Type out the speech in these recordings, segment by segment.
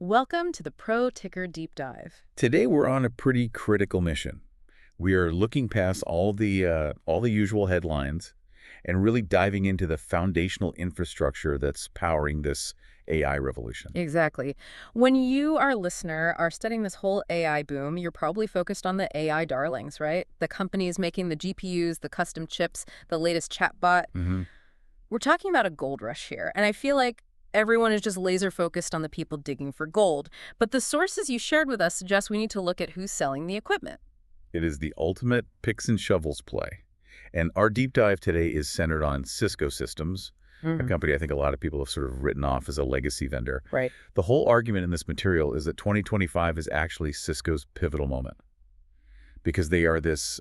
Welcome to the Pro Ticker Deep Dive. Today we're on a pretty critical mission. We are looking past all the usual headlines and really diving into the foundational infrastructure that's powering this AI revolution. Exactly. When you, our listener, are studying this whole AI boom, you're probably focused on the AI darlings, right? The companies making the GPUs, the custom chips, the latest chatbot. hmm We're talking about a gold rush here, and I feel like everyone is just laser focused on the people digging for gold. But the sources you shared with us suggest we need to look at who's selling the equipment. It is the ultimate picks and shovels play. And our deep dive today is centered on Cisco Systems, a company I think a lot of people have sort of written off as a legacy vendor. Right. The whole argument in this material is that 2025 is actually Cisco's pivotal moment because they are this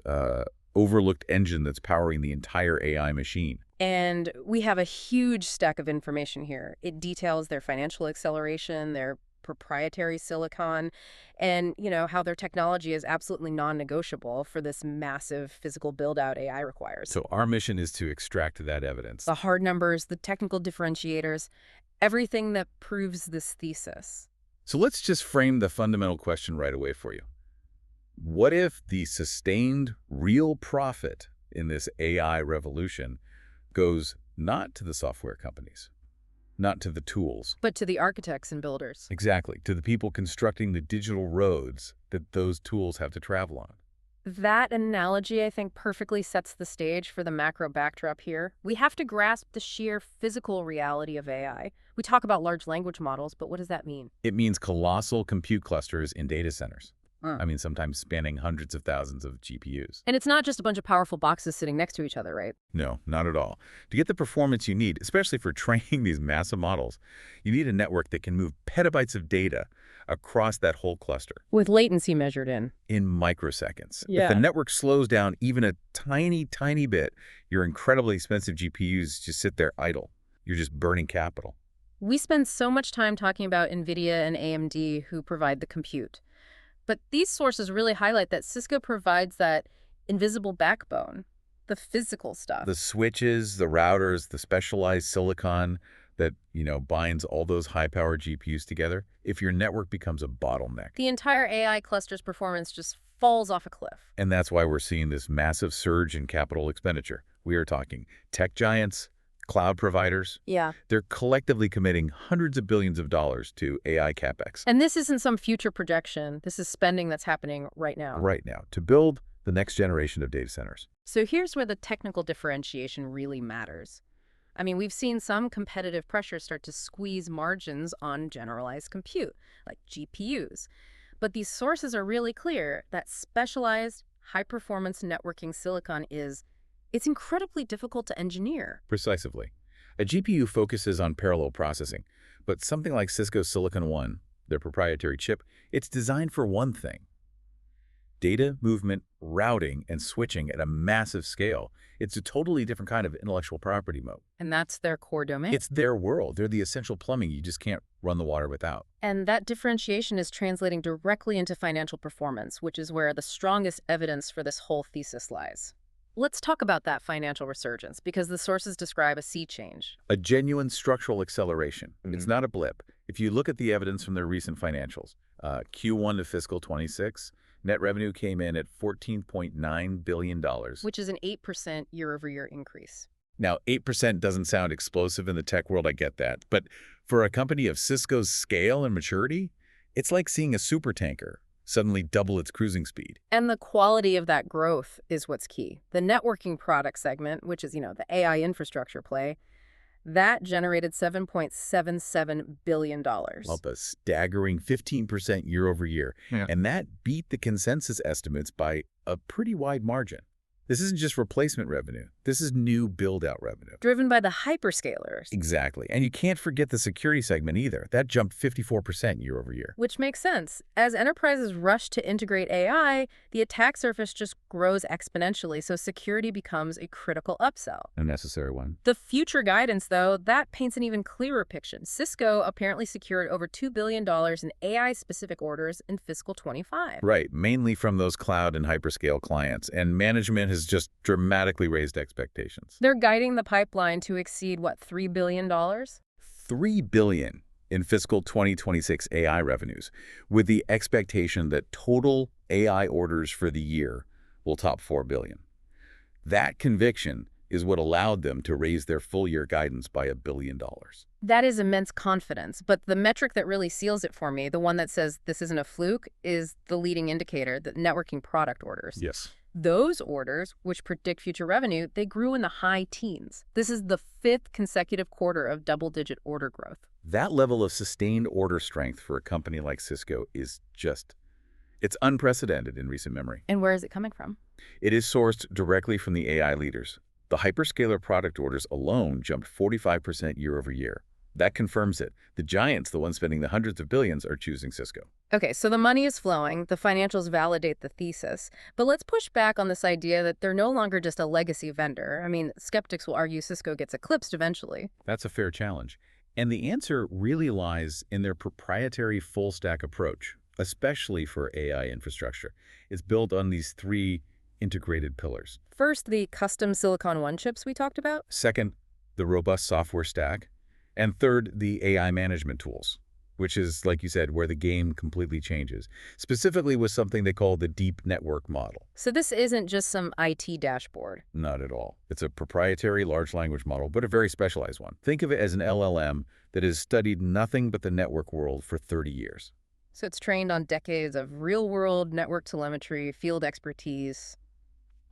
overlooked engine that's powering the entire AI machine. And we have a huge stack of information here. It details their financial acceleration, their proprietary silicon, and, how their technology is absolutely non-negotiable for this massive physical build-out AI requires. So our mission is to extract that evidence. The hard numbers, the technical differentiators, everything that proves this thesis. So let's just frame the fundamental question right away for you. What if the sustained real profit in this AI revolution goes not to the software companies, not to the tools? But to the architects and builders. Exactly, to the people constructing the digital roads that those tools have to travel on. That analogy, I think, perfectly sets the stage for the macro backdrop here. We have to grasp the sheer physical reality of AI. We talk about large language models, but what does that mean? It means colossal compute clusters in data centers. Uh. I mean, sometimes spanning hundreds of thousands of GPUs. And it's not just a bunch of powerful boxes sitting next to each other, right? No, not at all. To get the performance you need, especially for training these massive models, you need a network that can move petabytes of data across that whole cluster With latency measured in. in microseconds. Yeah. If the network slows down even a tiny, tiny bit, your incredibly expensive GPUs just sit there idle. You're just burning capital. We spend so much time talking about NVIDIA and AMD who provide the compute. But these sources really highlight that Cisco provides that invisible backbone, the physical stuff. The switches, the routers, the specialized silicon that, binds all those high-powered GPUs together. If your network becomes a bottleneck. The entire AI cluster's performance just falls off a cliff. And that's why we're seeing this massive surge in capital expenditure. We are talking tech giants, cloud providers. Yeah. They're collectively committing hundreds of billions of dollars to AI capex. And this isn't some future projection. This is spending that's happening right now. Right now, to build the next generation of data centers. So here's where the technical differentiation really matters. I mean, we've seen some competitive pressure start to squeeze margins on generalized compute, like GPUs. But these sources are really clear that specialized, high-performance networking silicon it's incredibly difficult to engineer. Precisely. A GPU focuses on parallel processing, but something like Cisco Silicon One, their proprietary chip, it's designed for one thing: data movement, routing, and switching at a massive scale. It's a totally different kind of intellectual property moat. And that's their core domain. It's their world. They're the essential plumbing you just can't run the water without. And that differentiation is translating directly into financial performance, which is where the strongest evidence for this whole thesis lies. Let's talk about that financial resurgence, because the sources describe a sea change. A genuine structural acceleration. It's not a blip. If you look at the evidence from their recent financials, Q1 of fiscal 26, net revenue came in at $14.9 billion. Which is an 8% year-over-year increase. Now, 8% doesn't sound explosive in the tech world, I get that. But for a company of Cisco's scale and maturity, it's like seeing a supertanker suddenly double its cruising speed. And the quality of that growth is what's key. The networking product segment, which is, the AI infrastructure play, that generated $7.77 billion. Up a staggering 15% year over year. Yeah. And that beat the consensus estimates by a pretty wide margin. This isn't just replacement revenue. This is new build-out revenue. Driven by the hyperscalers. Exactly. And you can't forget the security segment either. That jumped 54% year over year. Which makes sense. As enterprises rush to integrate AI, the attack surface just grows exponentially, so security becomes a critical upsell. A necessary one. The future guidance, though, that paints an even clearer picture. Cisco apparently secured over $2 billion in AI-specific orders in fiscal 25. Right, mainly from those cloud and hyperscale clients. And management has just dramatically raised expectations. They're guiding the pipeline to exceed, $3 billion? $3 billion. in fiscal 2026 AI revenues, with the expectation that total AI orders for the year will top $4 billion. That conviction is what allowed them to raise their full-year guidance by $1 billion. That is immense confidence, but the metric that really seals it for me, the one that says this isn't a fluke, is the leading indicator, the networking product orders. Yes. Those orders, which predict future revenue, they grew in the high teens. This is the 5th consecutive quarter of double-digit order growth. That level of sustained order strength for a company like Cisco is it's unprecedented in recent memory. And where is it coming from? It is sourced directly from the AI leaders. The hyperscaler product orders alone jumped 45% year over year. That confirms it. The giants, the ones spending the hundreds of billions, are choosing Cisco. Okay, so the money is flowing, the financials validate the thesis, but let's push back on this idea that they're no longer just a legacy vendor. I mean, skeptics will argue Cisco gets eclipsed eventually. That's a fair challenge. And the answer really lies in their proprietary full-stack approach, especially for AI infrastructure. It's built on these 3 integrated pillars. First, the custom Silicon One chips we talked about. Second, the robust software stack. And third, the AI management tools, which is, like you said, where the game completely changes, specifically with something they call the deep network model. So this isn't just some IT dashboard. Not at all. It's a proprietary large language model, but a very specialized one. Think of it as an LLM that has studied nothing but the network world for 30 years. So it's trained on decades of real-world network telemetry, field expertise,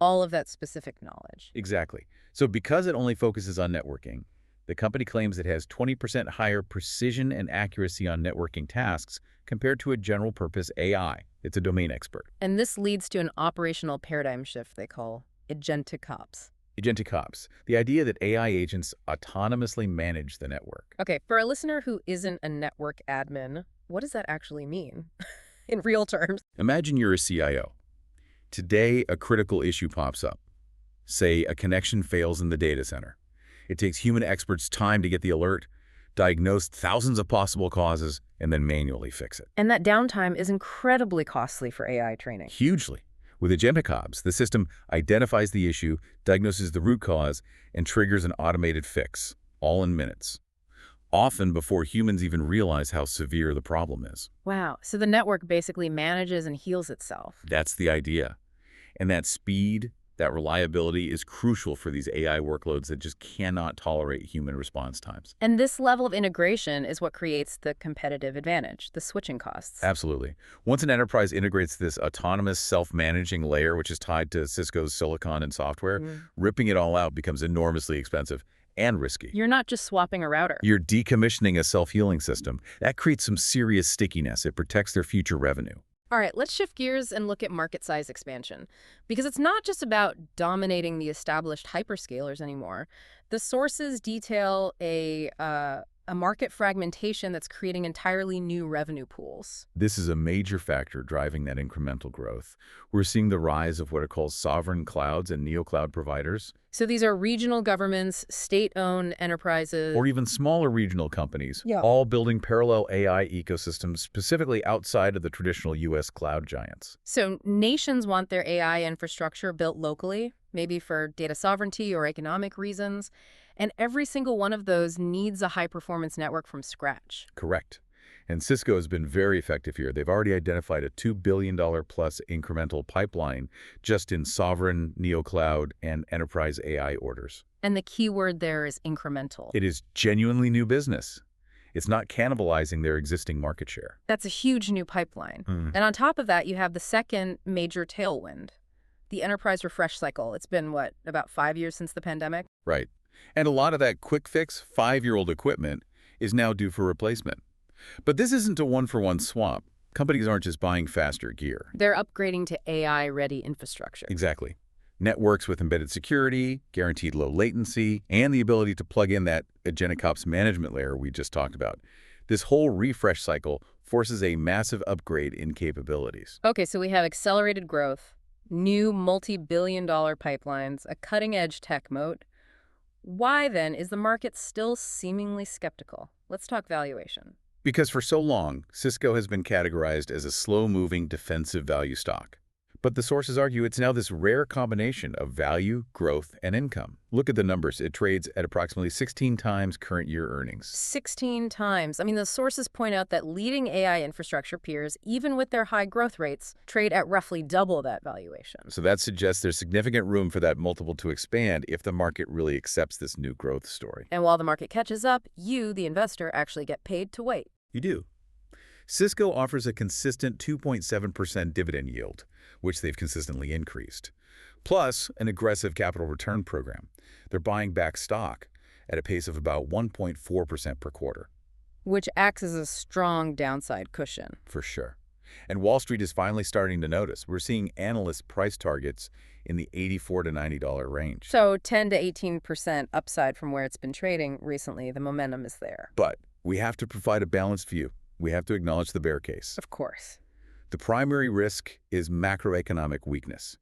all of that specific knowledge. Exactly. So because it only focuses on networking, the company claims it has 20% higher precision and accuracy on networking tasks compared to a general-purpose AI. It's a domain expert. And this leads to an operational paradigm shift they call agentic ops. Agentic ops, the idea that AI agents autonomously manage the network. Okay, for a listener who isn't a network admin, what does that actually mean in real terms? Imagine you're a CIO. Today, a critical issue pops up. Say a connection fails in the data center. It takes human experts time to get the alert, diagnose thousands of possible causes, and then manually fix it. And that downtime is incredibly costly for AI training. Hugely. With agentic ops, the system identifies the issue, diagnoses the root cause, and triggers an automated fix, all in minutes, often before humans even realize how severe the problem is. Wow, so the network basically manages and heals itself. That's the idea. And that speed, that reliability is crucial for these AI workloads that just cannot tolerate human response times. And this level of integration is what creates the competitive advantage, the switching costs. Absolutely. Once an enterprise integrates this autonomous self-managing layer, which is tied to Cisco's silicon and software, ripping it all out becomes enormously expensive and risky. You're not just swapping a router. You're decommissioning a self-healing system. That creates some serious stickiness. It protects their future revenue. All right, let's shift gears and look at market size expansion, because it's not just about dominating the established hyperscalers anymore. The sources detail a market fragmentation that's creating entirely new revenue pools. This is a major factor driving that incremental growth. We're seeing the rise of what are called sovereign clouds and neocloud providers. So these are regional governments, state-owned enterprises, Or even smaller regional companies, Yeah. all building parallel AI ecosystems specifically outside of the traditional U.S. cloud giants. So nations want their AI infrastructure built locally, maybe for data sovereignty or economic reasons, and every single one of those needs a high-performance network from scratch. Correct. And Cisco has been very effective here. They've already identified a $2 billion plus incremental pipeline just in sovereign, neocloud, and enterprise AI orders. And the key word there is incremental. It is genuinely new business. It's not cannibalizing their existing market share. That's a huge new pipeline. And on top of that, you have the second major tailwind, the enterprise refresh cycle. It's been, what, about 5 years since the pandemic? Right. And a lot of that quick fix, 5-year-old equipment is now due for replacement. But this isn't a one-for-one swap. Companies aren't just buying faster gear. They're upgrading to AI-ready infrastructure. Exactly. Networks with embedded security, guaranteed low latency, and the ability to plug in that agentic ops management layer we just talked about. This whole refresh cycle forces a massive upgrade in capabilities. Okay, so we have accelerated growth, new multi-billion-dollar pipelines, a cutting-edge tech moat. Why, then, is the market still seemingly skeptical? Let's talk valuation. Because for so long, Cisco has been categorized as a slow-moving defensive value stock. But the sources argue it's now this rare combination of value, growth, and income. Look at the numbers. It trades at approximately 16 times current year earnings. 16 times. I mean, the sources point out that leading AI infrastructure peers, even with their high growth rates, trade at roughly double that valuation. So that suggests there's significant room for that multiple to expand if the market really accepts this new growth story. And while the market catches up, you, the investor, actually get paid to wait. You do. Cisco offers a consistent 2.7% dividend yield, which they've consistently increased, plus an aggressive capital return program. They're buying back stock at a pace of about 1.4% per quarter. Which acts as a strong downside cushion. For sure. And Wall Street is finally starting to notice. We're seeing analyst price targets in the $84 to $90 range. So 10 to 18% upside from where it's been trading recently. The momentum is there. But we have to provide a balanced view. We have to acknowledge the bear case. Of course. The primary risk is macroeconomic weakness.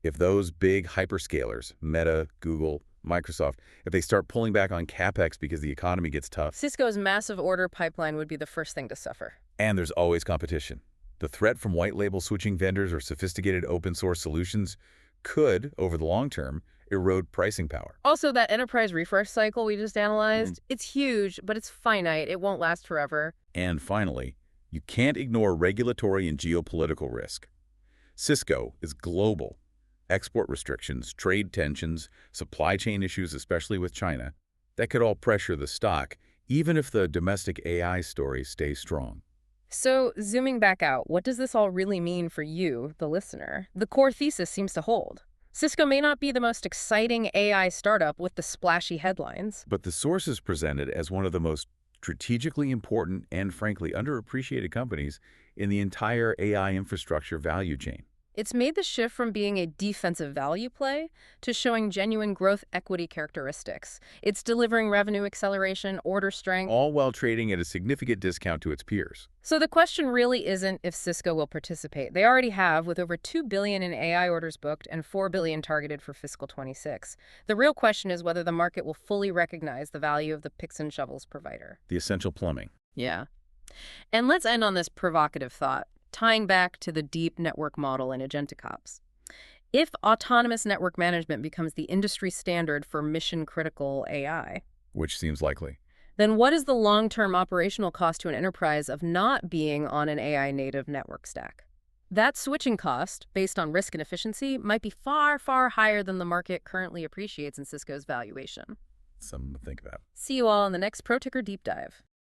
If those big hyperscalers, Meta, Google, Microsoft, if they start pulling back on CapEx because the economy gets tough, Cisco's massive order pipeline would be the first thing to suffer. and there's always competition. The threat from white label switching vendors or sophisticated open source solutions could, over the long term, erode pricing power. Also, that enterprise refresh cycle we just analyzed, it's huge, but it's finite. It won't last forever. And finally, you can't ignore regulatory and geopolitical risk. Cisco is global. Export restrictions, trade tensions, supply chain issues, especially with China, that could all pressure the stock, even if the domestic AI story stays strong. So, zooming back out, what does this all really mean for you, the listener? The core thesis seems to hold. Cisco may not be the most exciting AI startup with the splashy headlines. But the sources present it as one of the most strategically important and, frankly, underappreciated companies in the entire AI infrastructure value chain. It's made the shift from being a defensive value play to showing genuine growth equity characteristics. It's delivering revenue acceleration, order strength. All while trading at a significant discount to its peers. So the question really isn't if Cisco will participate. They already have, with over $2 billion in AI orders booked and $4 billion targeted for fiscal 26. The real question is whether the market will fully recognize the value of the picks and shovels provider. The essential plumbing. Yeah. And let's end on this provocative thought, tying back to the deep network model in agentic ops. If autonomous network management becomes the industry standard for mission-critical AI, Which seems likely. then what is the long-term operational cost to an enterprise of not being on an AI-native network stack? That switching cost, based on risk and efficiency, might be far, far higher than the market currently appreciates in Cisco's valuation. Something to think about. See you all in the next ProTicker Deep Dive.